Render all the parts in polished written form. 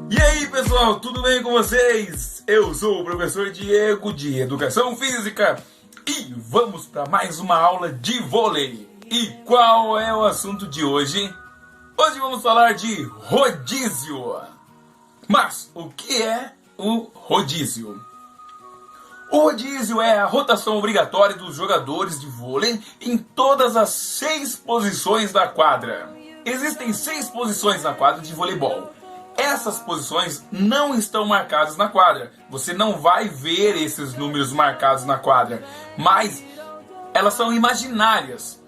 E aí pessoal, tudo bem com vocês? Eu sou o professor Diego de Educação Física e vamos para mais uma aula de vôlei. E qual é o assunto de hoje? Hoje vamos falar de rodízio. Mas o que é o rodízio? O rodízio é a rotação obrigatória dos jogadores de vôlei em todas as 6 posições da quadra. Existem 6 posições na quadra de voleibol. Essas posições não estão marcadas na quadra. Você não vai ver esses números marcados na quadra, mas elas são imaginárias.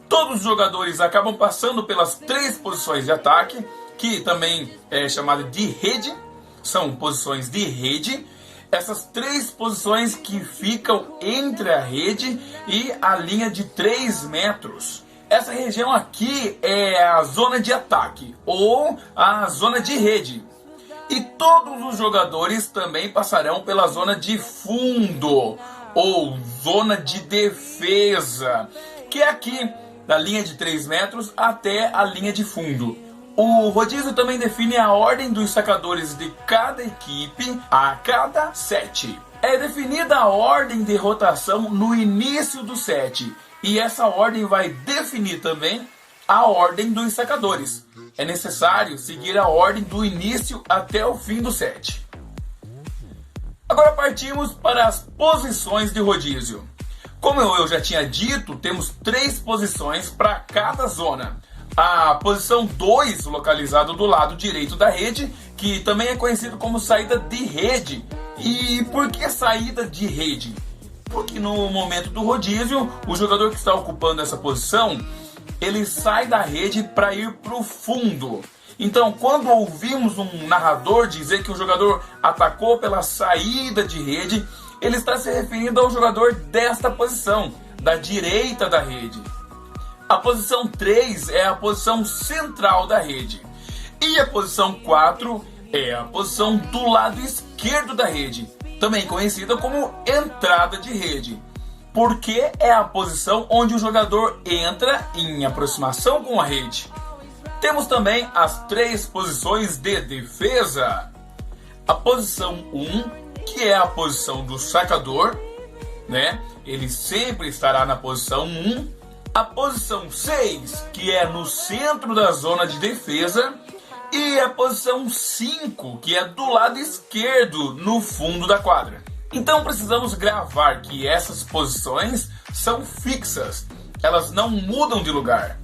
Todos os jogadores acabam passando pelas 3 posições de ataque, que também é chamada de rede. São posições de rede. Essas 3 posições que ficam entre a rede e a linha de 3 metros. Essa região aqui é a zona de ataque ou a zona de rede. E todos os jogadores também passarão pela zona de fundo ou zona de defesa, que é aqui da linha de 3 metros até a linha de fundo. O rodízio também define a ordem dos sacadores de cada equipe a cada set. É definida a ordem de rotação no início do set. E essa ordem vai definir também a ordem dos sacadores. É necessário seguir a ordem do início até o fim do set. Agora partimos para as posições de rodízio. Como eu já tinha dito, temos 3 posições para cada zona. A posição 2, localizada do lado direito da rede, que também é conhecido como saída de rede. E por que saída de rede? Porque no momento do rodízio, o jogador que está ocupando essa posição, ele sai da rede para ir para o fundo. Então, quando ouvimos um narrador dizer que o jogador atacou pela saída de rede, ele está se referindo ao jogador desta posição, da direita da rede. A posição 3 é a posição central da rede. E a posição 4 é a posição do lado esquerdo da rede, também conhecida como entrada de rede, porque é a posição onde o jogador entra em aproximação com a rede. Temos também as 3 posições de defesa. A posição 1, que é a posição do sacador, né? Ele sempre estará na posição 1. A posição 6, que é no centro da zona de defesa. E a posição 5, que é do lado esquerdo, no fundo da quadra. Então precisamos gravar que essas posições são fixas, elas não mudam de lugar.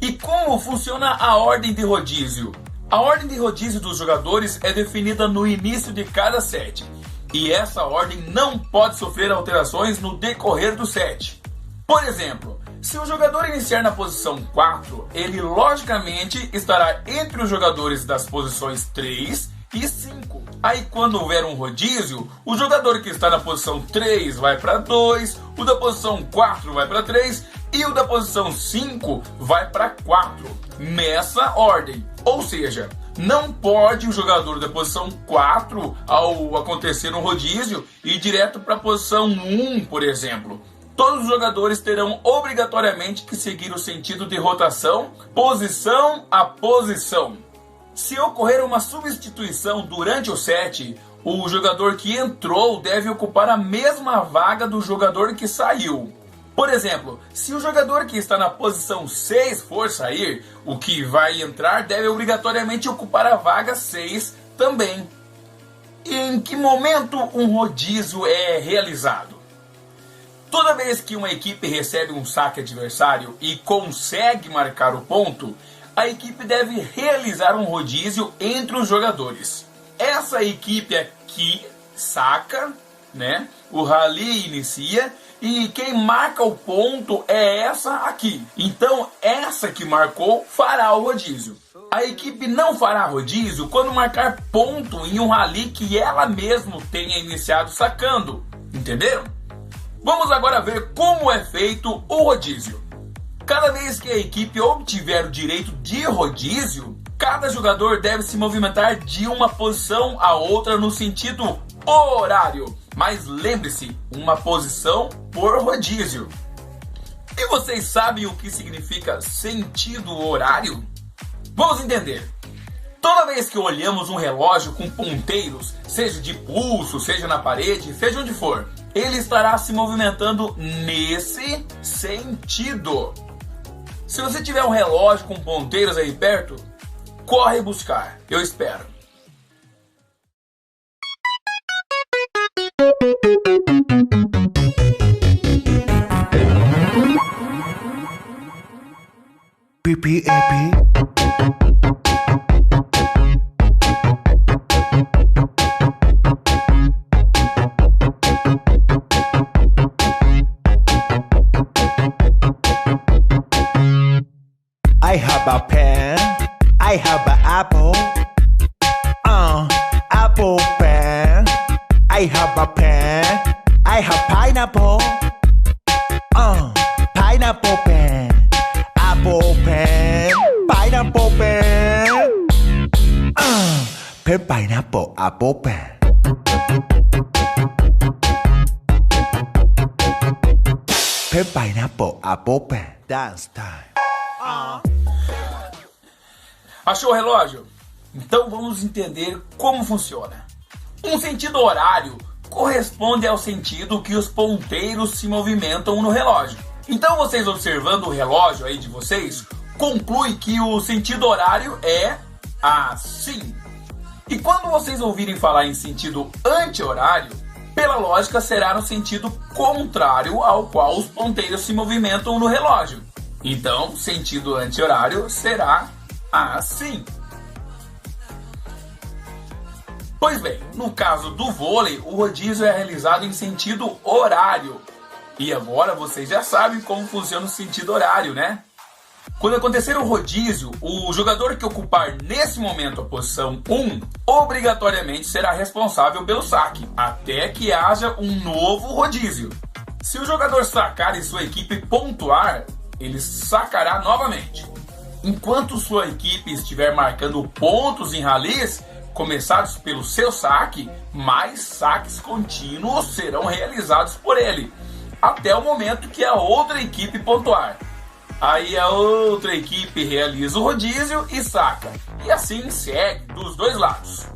E como funciona a ordem de rodízio? A ordem de rodízio dos jogadores é definida no início de cada set. E essa ordem não pode sofrer alterações no decorrer do set. Por exemplo, se o jogador iniciar na posição 4, ele logicamente estará entre os jogadores das posições 3 e 5. Aí quando houver um rodízio, o jogador que está na posição 3 vai para 2, o da posição 4 vai para 3 e o da posição 5 vai para 4. Nessa ordem. Ou seja, não pode o jogador da posição 4, ao acontecer um rodízio, ir direto para a posição 1, por exemplo. Todos os jogadores terão obrigatoriamente que seguir o sentido de rotação, posição a posição. Se ocorrer uma substituição durante o set, o jogador que entrou deve ocupar a mesma vaga do jogador que saiu. Por exemplo, se o jogador que está na posição 6 for sair, o que vai entrar deve obrigatoriamente ocupar a vaga 6 também. E em que momento um rodízio é realizado? Toda vez que uma equipe recebe um saque adversário e consegue marcar o ponto, a equipe deve realizar um rodízio entre os jogadores. Essa equipe aqui saca, né? O rally inicia e quem marca o ponto é essa aqui. Então essa que marcou fará o rodízio. A equipe não fará rodízio quando marcar ponto em um rally que ela mesma tenha iniciado sacando. Entenderam? Vamos agora ver como é feito o rodízio. Cada vez que a equipe obtiver o direito de rodízio, cada jogador deve se movimentar de uma posição a outra no sentido horário. Mas lembre-se, uma posição por rodízio. E vocês sabem o que significa sentido horário? Vamos entender. Toda vez que olhamos um relógio com ponteiros, seja de pulso, seja na parede, seja onde for, ele estará se movimentando nesse sentido. Se você tiver um relógio com ponteiros aí perto, corre buscar, eu espero. PPAP. I have a pen, I have an apple, apple pen. I have a pen, I have pineapple, pineapple pen, apple pen, pineapple pen, pen pineapple apple pen. Pen pineapple apple pen. Dance time. Achou o relógio? Então vamos entender como funciona. Um sentido horário corresponde ao sentido que os ponteiros se movimentam no relógio. Então vocês observando o relógio aí de vocês, conclui que o sentido horário é assim. E quando vocês ouvirem falar em sentido anti-horário, pela lógica será no sentido contrário ao qual os ponteiros se movimentam no relógio. Então, sentido anti-horário será assim. Pois bem, no caso do vôlei, o rodízio é realizado em sentido horário. E agora vocês já sabem como funciona o sentido horário, né? Quando acontecer o rodízio, o jogador que ocupar nesse momento a posição 1 obrigatoriamente será responsável pelo saque, até que haja um novo rodízio. Se o jogador sacar e sua equipe pontuar, ele sacará novamente. Enquanto sua equipe estiver marcando pontos em ralis, começados pelo seu saque, mais saques contínuos serão realizados por ele, até o momento que a outra equipe pontuar. Aí a outra equipe realiza o rodízio e saca, e assim segue dos dois lados.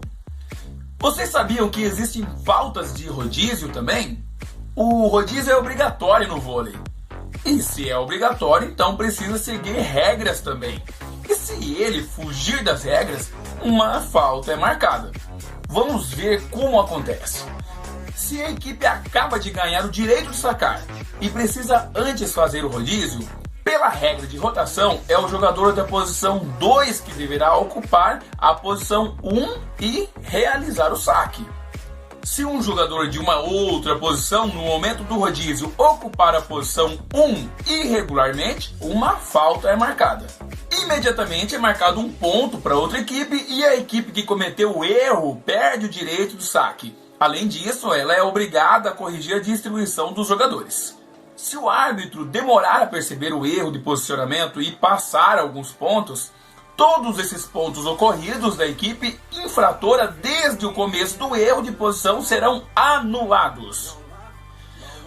Vocês sabiam que existem faltas de rodízio também? O rodízio é obrigatório no vôlei. E se é obrigatório, então precisa seguir regras também. E se ele fugir das regras, uma falta é marcada. Vamos ver como acontece. Se a equipe acaba de ganhar o direito de sacar e precisa antes fazer o rodízio, pela regra de rotação, é o jogador da posição 2 que deverá ocupar a posição 1 e realizar o saque. Se um jogador de uma outra posição no momento do rodízio ocupar a posição 1 irregularmente, uma falta é marcada. Imediatamente é marcado um ponto para outra equipe e a equipe que cometeu o erro perde o direito do saque. Além disso, ela é obrigada a corrigir a distribuição dos jogadores. Se o árbitro demorar a perceber o erro de posicionamento e passar alguns pontos, todos esses pontos ocorridos da equipe infratora desde o começo do erro de posição serão anulados.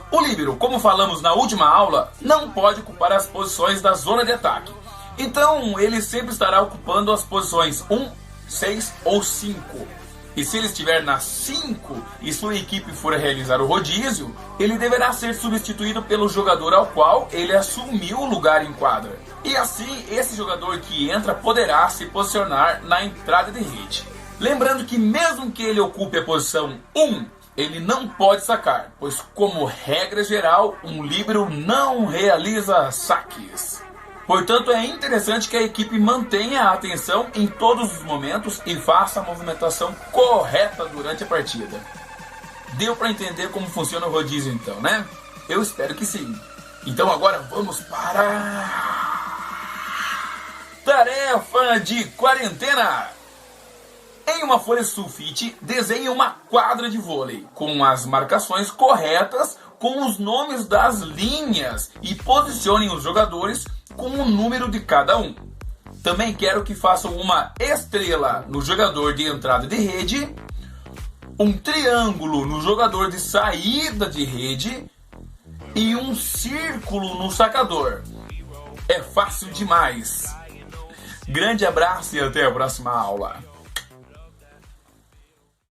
O líbero, como falamos na última aula, não pode ocupar as posições da zona de ataque. Então ele sempre estará ocupando as posições 1, 6 ou 5. E se ele estiver na 5 e sua equipe for realizar o rodízio, ele deverá ser substituído pelo jogador ao qual ele assumiu o lugar em quadra. E assim, esse jogador que entra poderá se posicionar na entrada de rede. Lembrando que mesmo que ele ocupe a posição 1, ele não pode sacar, pois como regra geral, um líbero não realiza saques. Portanto, é interessante que a equipe mantenha a atenção em todos os momentos e faça a movimentação correta durante a partida. Deu para entender como funciona o rodízio então, né? Eu espero que sim. Então agora vamos para tarefa de quarentena. Em uma folha sulfite, desenhe uma quadra de vôlei com as marcações corretas com os nomes das linhas e posicione os jogadores com o número de cada um. Também quero que façam uma estrela no jogador de entrada de rede, um triângulo no jogador de saída de rede e um círculo no sacador. É fácil demais. Grande abraço e até a próxima aula.